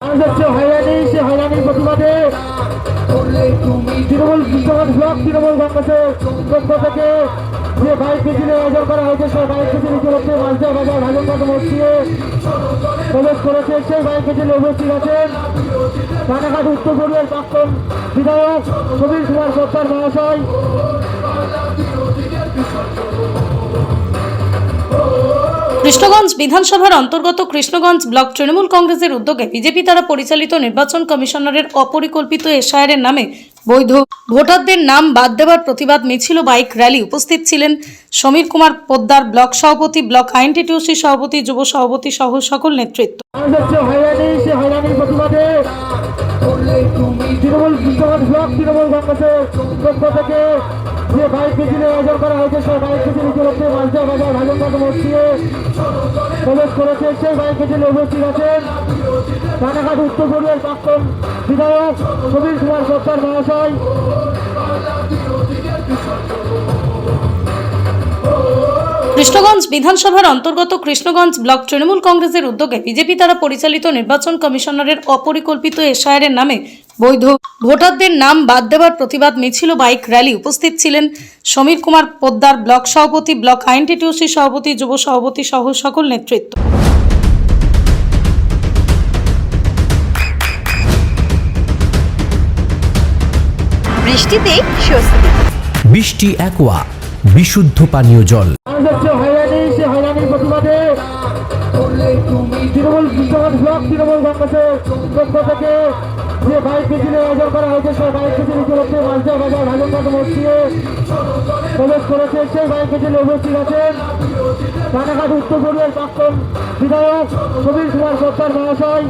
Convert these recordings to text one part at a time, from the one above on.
হয়রানির প্রতিবাদে তৃণমূল ব্লক তৃণমূল কংগ্রেসের পক্ষ থেকে যে বাইক মিছিলের আয়োজন করা হয়েছে সেই বাইক মিছিল উপলক্ষে মালদা বাজার ভাজনঘাট মসজিদে প্রবেশ করেছে। সেই বাইক মিছিলে উপস্থিত আছেন রানাঘাট উত্তর পূর্বের প্রাক্তন বিধায়ক সুবীর কুমার সত্তার মহাশয়, কৃষ্ণগঞ্জ বিধানসভার অন্তর্গত কৃষ্ণগঞ্জ ব্লক তৃণমূল কংগ্রেসের উদ্যোগে বিজেপি দ্বারা পরিচালিত নির্বাচন কমিশনারের অপরিকল্পিত এসআইআর নামে বৈধ ভোটারদের নাম বাদ দেওয়ার প্রতিবাদ মিছিল ও বাইক র্যালি। উপস্থিত ছিলেন সমীর কুমার পোদ্দার, ব্লক সভাপতি, ব্লক আইএনটিটিউসি সভাপতি, যুব সভাপতি সহ সকল নেতৃত্ব। হয়রানির প্রতিবাদে তৃণমূল ব্লক তৃণমূল কংগ্রেসের পক্ষ থেকে যে বাইক মিছিলের আয়োজন করা হয়েছে সেই বাইক মিছিল উপলক্ষে মালদা বাজার ভাজনঘাট মসজিদে প্রবেশ করেছে। সেই বাইক মিছিলে উপস্থিত আছেন রানাঘাট উত্তর পূর্বের প্রাক্তন বিধায়ক সুবীর কুমার সত্তার মহাশয়। কৃষ্ণগঞ্জ বিধানসভার অন্তর্গত কৃষ্ণগঞ্জ ব্লক তৃণমূল কংগ্রেসের উদ্যোগে বিজেপি দ্বারা পরিচালিত নির্বাচন কমিশনারের অপরিকল্পিত এসআইআর নামে বৈধ ভোটারদের নাম বাদ দেওয়ার প্রতিবাদ মিছিল ও বাইক র্যালি। উপস্থিত ছিলেন সমীর কুমার পোদ্দার, ব্লক সভাপতি, ব্লক আইএনটিটিউসি সভাপতি, যুব সভাপতি সহ সকল নেতৃত্ব। বৃষ্টিতে স্বস্তি, বৃষ্টি অ্যাকোয়া বিশুদ্ধ পানীয় জল। হয়রানির প্রতিবাদে তৃণমূল ব্লক তৃণমূল কংগ্রেসের পক্ষ থেকে যে বাইক মিছিলের আয়োজন করা হয়েছে সেই বাইক মিছিল উপলক্ষে মালদা বাজার ভাজনঘাট মসজিদে প্রবেশ করেছে। সেই বাইক মিছিলে উপস্থিত আছেন রানাঘাট উত্তর পূর্বের প্রাক্তন বিধায়ক সুবীর কুমার সত্তার মহাশয়।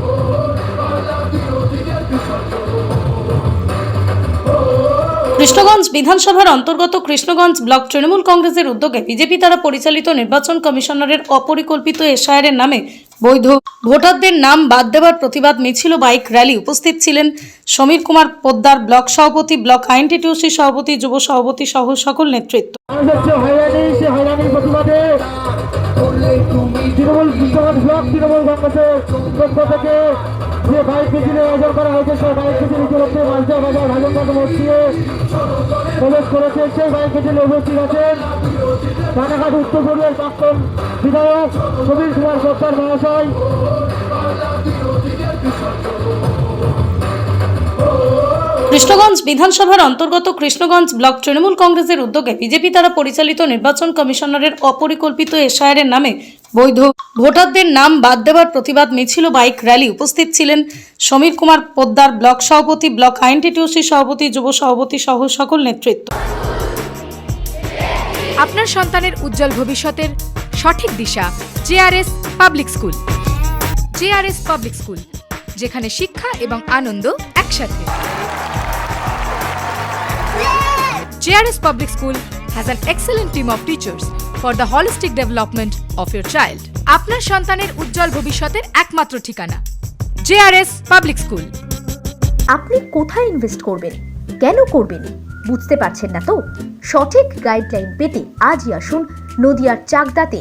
কৃষ্ণগঞ্জ বিধানসভার অন্তর্গত কৃষ্ণগঞ্জ ব্লক তৃণমূল কংগ্রেসের উদ্যোগে বিজেপি দ্বারা পরিচালিত নির্বাচন কমিশনারের অপরিকল্পিত এসআইআর নামে বৈধ ভোটারদের নাম বাদ দেওয়ার প্রতিবাদ মিছিল ও বাইক র্যালি। উপস্থিত ছিলেন সমীর কুমার পোদ্দার, ব্লক সভাপতি, ব্লক আইএনটিটিউসি সভাপতি, যুব সভাপতি সহ সকল নেতৃত্ব। হয়রানির প্রতিবাদে তৃণমূল ব্লক তৃণমূল কংগ্রেসের পক্ষ থেকে যে বাইক মিছিলের আয়োজন করা হয়েছে সেই বাইক মিছিল উপলক্ষে মালদা বাজার ভাজনঘাট মসজিদে প্রবেশ করেছে। সেই বাইক মিছিলে উপস্থিত আছেন রানাঘাট উত্তর পূর্বের প্রাক্তন বিধায়ক সুবীর কুমার সত্তার মহাশয়। কৃষ্ণগঞ্জ বিধানসভার অন্তর্গত কৃষ্ণগঞ্জ ব্লক তৃণমূল কংগ্রেসের উদ্যোগে বিজেপি দ্বারা পরিচালিত নির্বাচন কমিশনারের অপরিকল্পিত এসআইআর নামে বৈধ ভোটারদের নাম বাদ দেওয়ার প্রতিবাদ মিছিল ও বাইক র্যালি। উপস্থিত ছিলেন সমীর কুমার পোদ্দার, ব্লক সভাপতি, ব্লক আইএনটিটিউসি সভাপতি, যুব সভাপতি সহ সকল নেতৃত্ব। আপনার সন্তানের উজ্জ্বল ভবিষ্যতের সঠিক দিশা JRS public school. JRS public school, যেখানে শিক্ষা এবং আনন্দ একসাথে। JRS Public School has an excellent team of teachers for the holistic development of your child. আপনার সন্তানের উজ্জ্বল ভবিষ্যতের একমাত্র ঠিকানা JRS Public School। আপনি কোথায় ইনভেস্ট করবেন, কেন করবেন বুঝতে পারছেন না তো? সঠিক গাইডলাইন পেতে আজই আসুন নদিয়ার চাকদাতে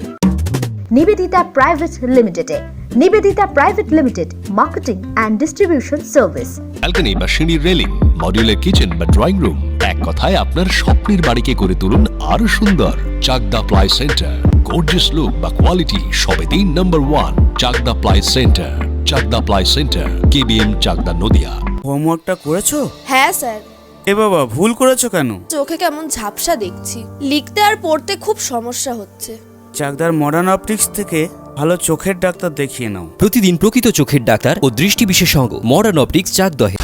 নিবেদিতা প্রাইভেট লিমিটেডে। Nivedita private limited, marketing and distribution service. Balcony বা সিঁড়ির রেলিং, মডিউলার কিচেন বা ড্রয়িং রুম, এক কথায় আপনার স্বপ্নের বাড়িকে করে তুলুন আরো সুন্দর। Chakda ply centre, gorgeous look বা কোয়ালিটি সবে 3 number 1 Chakda ply centre. Chakda ply centre, KBM Chakda Nadia. হোমওয়ার্কটা করেছো? হ্যাঁ স্যার। এ বাবা, ভুল করেছো কেন? চোখে কেমন ঝাপসা দেখছি, লিখতে আর পড়তে খুব সমস্যা হচ্ছে। চাকদার মডার্ন অপটিক্স থেকে ভালো চোখের ডাক্তার দেখিয়ে নাও। প্রতিদিন প্রকৃত চোখের ডাক্তার ও দৃষ্টি বিশেষজ্ঞ মডার্ন অপটিক্স চাকদহে।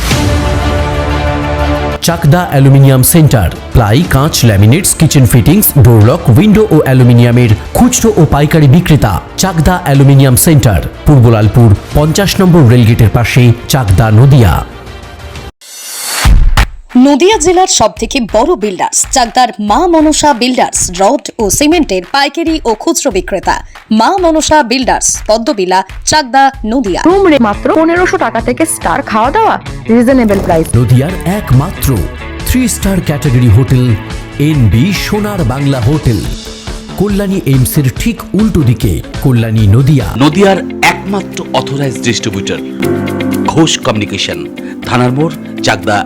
চাকদা অ্যালুমিনিয়াম সেন্টার, প্লাই, কাঁচ, laminates, kitchen fittings, door lock, window ও অ্যালুমিনিয়ামের খুচরো ও পাইকারি বিক্রেতা। চাকদা অ্যালুমিনিয়াম সেন্টার, পূর্ব লালপুর 50 নম্বর রেলগেটের পাশে, চাকদা, নদিয়া। নদিয়া জেলার সবথেকে বড় বিল্ডার্স চাকদার মা মনসা বিল্ডার্স, রড ও সিমেন্টের পাইকারি ও খুচরো বিক্রেতা। মা মনসা বিল্ডার্স, পদ্মবিলা, চাকদা, নদিয়া। রুম রে মাত্র 1500 টাকা থেকে স্টার, খাওয়া দাওয়া রিজনেবল প্রাইস। নদিয়ার একমাত্র 3 স্টার ক্যাটাগরি হোটেল NB সোনার বাংলা হোটেল, কল্যাণী এইমসের ঠিক উল্টো দিকে, কল্যাণী, নদিয়া। নদিয়ার একমাত্র অথরাইজড ডিস্ট্রিবিউটর ঘোষ কমিউনিকেশন, থানার মোড়, চাকদা